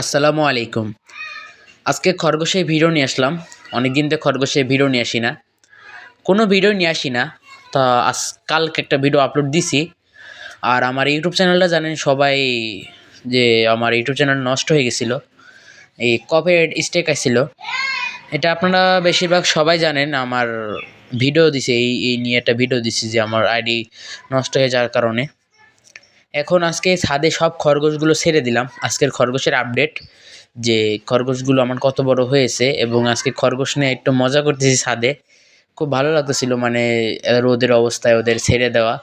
আসসালামু আলাইকুম। আজকে খরগোশের ভিডিও নিয়ে আসলাম। অনেকদিন থেকে খরগোশের ভিডিও নিয়ে আসি না। কোনো ভিডিও নিয়ে আসি না। তা কালকে একটা ভিডিও আপলোড দিছি। আর আমার ইউটিউব চ্যানেলটা জানেন সবাই, যে আমার ইউটিউব চ্যানেল নষ্ট হয়ে গেছিল। এই কপিরাইট স্ট্রাইক আসছিল। এটা আপনারা বেশিরভাগ সবাই জানেন। আমার ভিডিও দিছে, এই নিয়ে একটা ভিডিও দিছি যে আমার আইডি নষ্ট হয়ে যাওয়ার কারণে। এখন আজকে ছাদে সব খরগোশগুলো ছেড়ে দিলাম। আজকের খরগোশের আপডেট, যে খরগোশগুলো আমার কত বড় হয়েছে, এবং আজকে খরগোশ নিয়ে একটু মজা করতেছি ছাদে। খুব ভালো লাগতেছিল, মানে রোদের অবস্থায় ওদের ছেড়ে দেওয়া।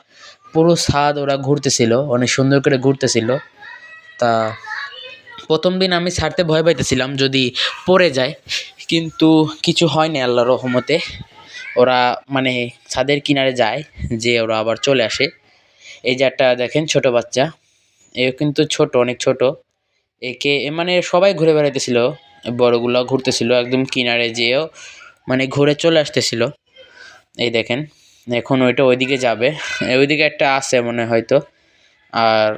পুরো ছাদ ওরা ঘুরতেছিল, অনেক সুন্দর করে ঘুরতেছিল। তা প্রথম দিন আমি ছাড়তে ভয় পাইতেছিলাম যদি পড়ে যায়, কিন্তু কিছু হয়নি আল্লাহর রহমতে। ওরা মানে ছাদের কিনারে যায়, যে ওরা আবার চলে আসে। এই যে একটা দেখেন ছোট বাচ্চা, এ কিন্তু ছোট, অনেক ছোট। একে মানে সবাই ঘুরে বেড়াইতেছিল, বড়গুলো ঘুরতেছিল একদম কিনারে যেয়েও, মানে ঘুরে চলে আসতেছিল। এই দেখেন, এখন ওইটা ওইদিকে যাবে। ওইদিকে একটা আছে মনে হয়তো। আর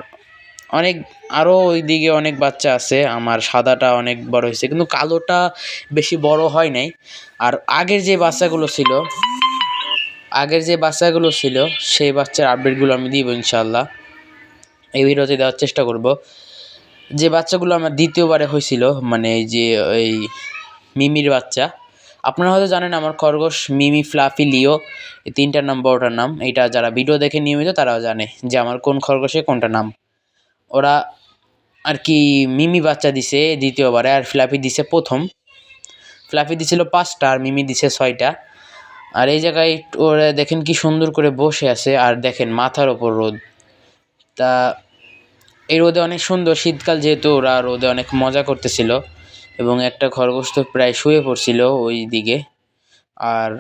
অনেক আরও ওইদিকে অনেক বাচ্চা আছে। আমার সাদাটা অনেক বড় হয়েছে, কিন্তু কালোটা বেশি বড় হয় নাই। আর আগের যে বাচ্চাগুলো ছিল সেই বাচ্চার আপডেটগুলো আমি দিব ইনশাল্লাহ, এই ভিডিওতে দেওয়ার চেষ্টা করব। যে বাচ্চাগুলো আমার দ্বিতীয়বারে হয়েছিল, মানে এই যে এই মিমির বাচ্চা। আপনারা হয়তো জানেন আমার খরগোশ মিমি, ফ্লাফি, লিও, এই তিনটার নাম, বড়টার নাম। এইটা যারা ভিডিও দেখে নিয়মিত তারাও জানে যে আমার কোন খরগোশে কোনটা নাম। ওরা আর কি মিমি বাচ্চা দিছে দ্বিতীয়বারে, আর ফ্লাফি দিছে প্রথম। ফ্লাফি দিছিল 5টা আর মিমি দিছে 6টা। আর এই জায়গায় ওরা দেখেন কি সুন্দর করে বসে আছে, আর দেখেন মাথার ওপর রোদ। তা এই রোদে অনেক সুন্দর, শীতকাল যেহেতু ওরা রোদে অনেক মজা করতেছিল, এবং একটা খরগোশ তো প্রায় শুয়ে পড়ছিল ওই দিকে। আর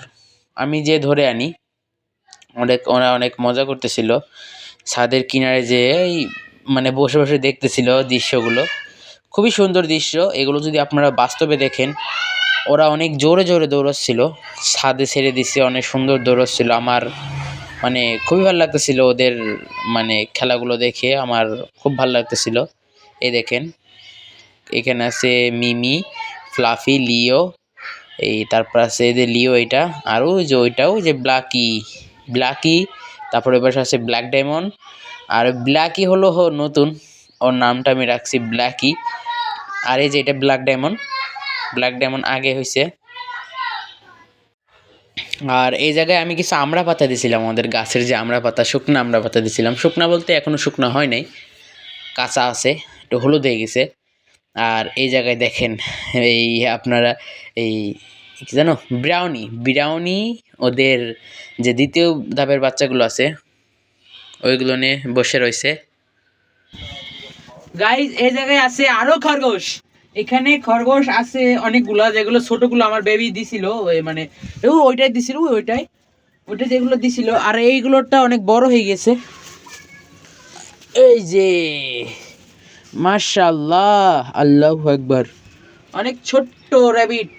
আমি যে ধরে আনি, ওরা অনেক মজা করতেছিল ছাদের কিনারে, যে এই মানে বসে বসে দেখতেছিল দৃশ্যগুলো। খুবই সুন্দর দৃশ্য এগুলো। যদি আপনারা বাস্তবে দেখেন, ওরা অনেক জোরে জোরে দৌড়াচ্ছিল, ছাদে ছেড়ে দিচ্ছে, অনেক সুন্দর দৌড়াচ্ছিল। আমার মানে খুবই ভালো লাগতেছিল ওদের মানে খেলাগুলো দেখে, আমার খুব ভালো লাগতেছিল। এই দেখেন, এখানে আছে মিমি, ফ্লাফি, লিও, এই তারপর আছে এদের লিও, এটা আর ওই যে ওইটাও যে ব্ল্যাকি। তারপরে এবার আছে ব্ল্যাক ডায়মন্ড। আর ব্ল্যাকি হলো নতুন, ওর নামটা আমি রাখছি ব্ল্যাকি। আর এই যে এটা ব্ল্যাক ডায়মন্ড আগে হয়েছে। আর এই জায়গায় আমি কিছু আমড়া পাতা দিয়েছিলাম, আমাদের গাছের যে আমড়া পাতা, শুকনো আমড়া পাতা দিয়েছিলাম। শুকনা বলতে এখনও শুকনো হয় নাই, কাঁচা আছে, একটু হলুদ হয়ে গেছে। আর এই জায়গায় দেখেন, এই আপনারা এই কি জানো, ব্রাউনি ওদের যে দ্বিতীয় ধাপের বাচ্চাগুলো আছে ওইগুলো নিয়ে বসে রয়েছে। গাইজ এই জায়গায় আছে আরো খরগোশ। এখানে খরগোশ আছে অনেকগুলা, যেগুলো ছোটগুলো আমার বেবি দিছিল, ওই মানে ওইটাই দিছিল, ওইটা যেগুলো দিছিল। আর এইগুলোটা অনেক বড় হয়ে গেছে। এই যে মাশাআল্লাহ, আল্লাহু আকবার, অনেক ছোট্ট র‍্যাবিট।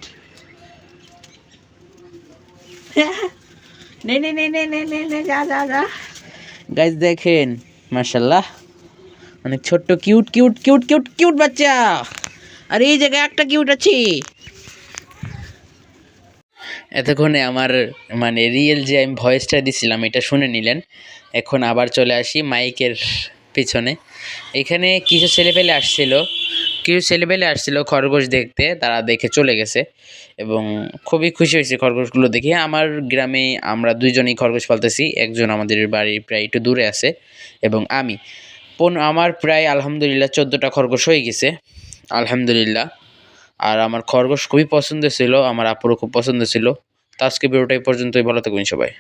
নে নে নে নে নে নে নে যা যা যা। গাইজ দেখেন, মাশাআল্লাহ, অনেক ছোট্ট cute cute cute cute cute বাচ্চা। আর এই জায়গায় একটা কিউট আছে। এতক্ষণে আমার মানে রিয়েল যে আমি ভয়েসটা দিছিলাম এটা শুনে নিলেন। এখন আবার চলে আসি মাইকের পিছনে। এখানে কিছু ছেলেপেলে আসছিল খরগোশ দেখতে, তারা দেখে চলে গেছে, এবং খুবই খুশি হয়েছে খরগোশগুলো দেখে। আমার গ্রামে আমরা দুইজনই খরগোশ পালতেছি, একজন আমাদের বাড়ির প্রায় একটু দূরে আছে, এবং আমি আমার প্রায় আলহামদুলিল্লাহ 14টা খরগোশ হয়ে গেছে আলহামদুলিল্লাহ। আর আমার খরগোশ খুবই পছন্দ ছিল, আমার আপুরও খুব পছন্দ ছিল। তো আজকে ভিডিওটা এই পর্যন্তই, ভালো থাকবেন সবাই।